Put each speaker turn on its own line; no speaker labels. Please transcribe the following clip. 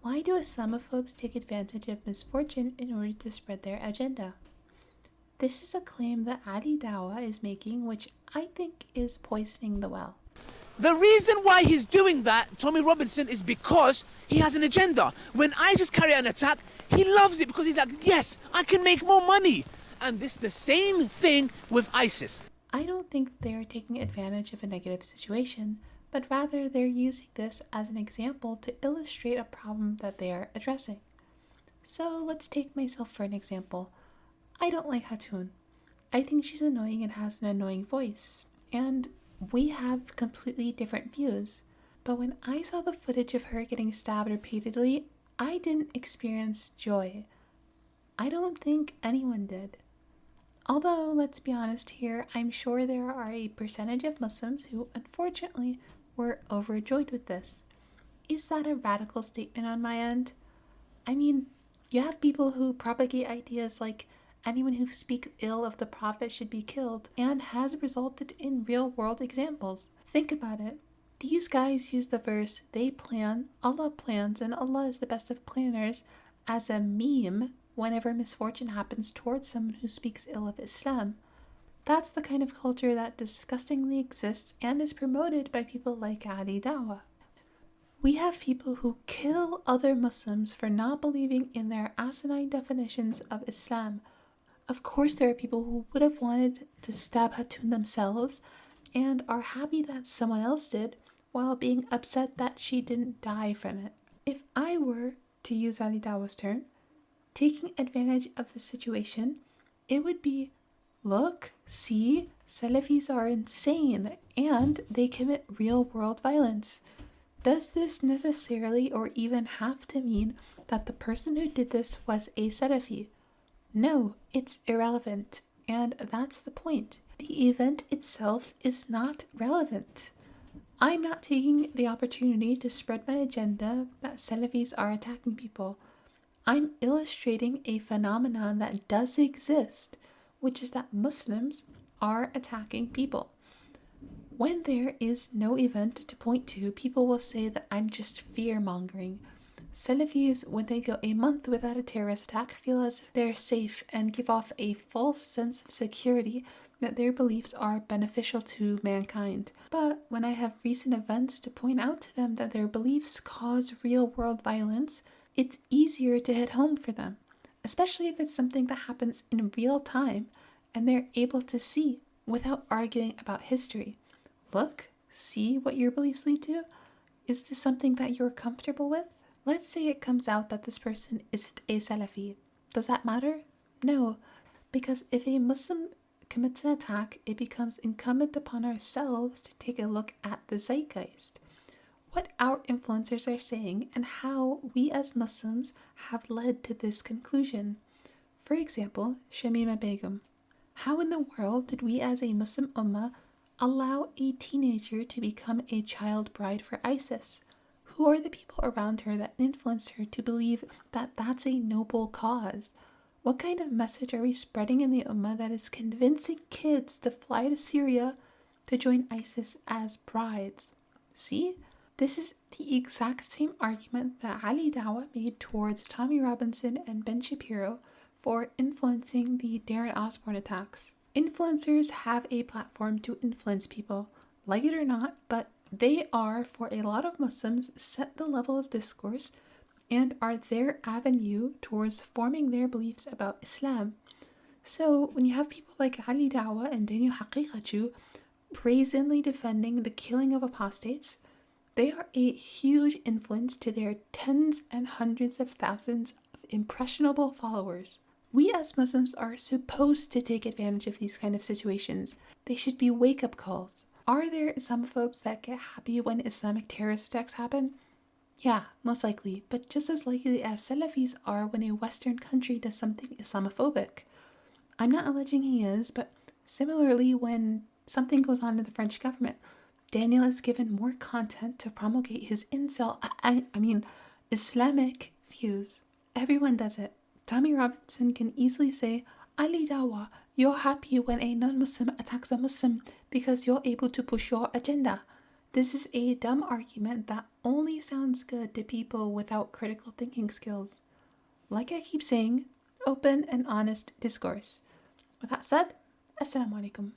Why do Islamophobes take advantage of misfortune in order to spread their agenda? This is a claim that Ali Dawah is making, which I think is poisoning the well.
The reason why he's doing that, Tommy Robinson, is because he has an agenda. When ISIS carry out an attack, he loves it because he's like, yes, I can make more money. And this is the same thing with ISIS.
I don't think they're taking advantage of a negative situation, but rather they're using this as an example to illustrate a problem that they are addressing. So let's take myself for an example. I don't like Hatun. I think she's annoying and has an annoying voice, and we have completely different views. But when I saw the footage of her getting stabbed repeatedly, I didn't experience joy. I don't think anyone did. Although, let's be honest here, I'm sure there are a percentage of Muslims who, unfortunately, were overjoyed with this. Is that a radical statement on my end? I mean, you have people who propagate ideas like anyone who speaks ill of the Prophet should be killed, and has resulted in real-world examples. Think about it. These guys use the verse, they plan, Allah plans, and Allah is the best of planners, as a meme whenever misfortune happens towards someone who speaks ill of Islam. That's the kind of culture that disgustingly exists and is promoted by people like Ali Dawah. We have people who kill other Muslims for not believing in their asinine definitions of Islam. Of course, there are people who would have wanted to stab Hatun themselves and are happy that someone else did, while being upset that she didn't die from it. If I were, to use Ali Dawah's term, taking advantage of the situation, it would be, look, see, Salafis are insane and they commit real-world violence. Does this necessarily or even have to mean that the person who did this was a Salafi? No, it's irrelevant, and that's the point. The event itself is not relevant. I'm not taking the opportunity to spread my agenda that Salafis are attacking people. I'm illustrating a phenomenon that does exist, which is that Muslims are attacking people. When there is no event to point to, people will say that I'm just fear-mongering. Salafis, when they go a month without a terrorist attack, feel as if they're safe and give off a false sense of security that their beliefs are beneficial to mankind. But when I have recent events to point out to them that their beliefs cause real-world violence, it's easier to hit home for them, especially if it's something that happens in real time and they're able to see without arguing about history. Look, see what your beliefs lead to? Is this something that you're comfortable with? Let's say it comes out that this person isn't a Salafi. Does that matter? No, because if a Muslim commits an attack, it becomes incumbent upon ourselves to take a look at the zeitgeist, what our influencers are saying, and how we as Muslims have led to this conclusion. For example, Shamima Begum. How in the world did we as a Muslim ummah allow a teenager to become a child bride for ISIS? Who are the people around her that influence her to believe that that's a noble cause? What kind of message are we spreading in the ummah that is convincing kids to fly to Syria to join ISIS as brides? See? This is the exact same argument that Ali Dawah made towards Tommy Robinson and Ben Shapiro for influencing the Darren Osborne attacks. Influencers have a platform to influence people, like it or not, but they are, for a lot of Muslims, set the level of discourse and are their avenue towards forming their beliefs about Islam. So when you have people like Ali Dawah and Daniel Haqiqatjou brazenly defending the killing of apostates, they are a huge influence to their tens and hundreds of thousands of impressionable followers. We as Muslims are supposed to take advantage of these kind of situations. They should be wake-up calls. Are there Islamophobes that get happy when Islamic terrorist attacks happen? Yeah, most likely, but just as likely as Salafis are when a Western country does something Islamophobic. I'm not alleging he is, but similarly when something goes on in the French government, Daniel is given more content to promulgate his Islamic views. Everyone does it. Tommy Robinson can easily say, Ali Dawah, you're happy when a non-Muslim attacks a Muslim because you're able to push your agenda. This is a dumb argument that only sounds good to people without critical thinking skills. Like I keep saying, open and honest discourse. With that said, Assalamu alaikum.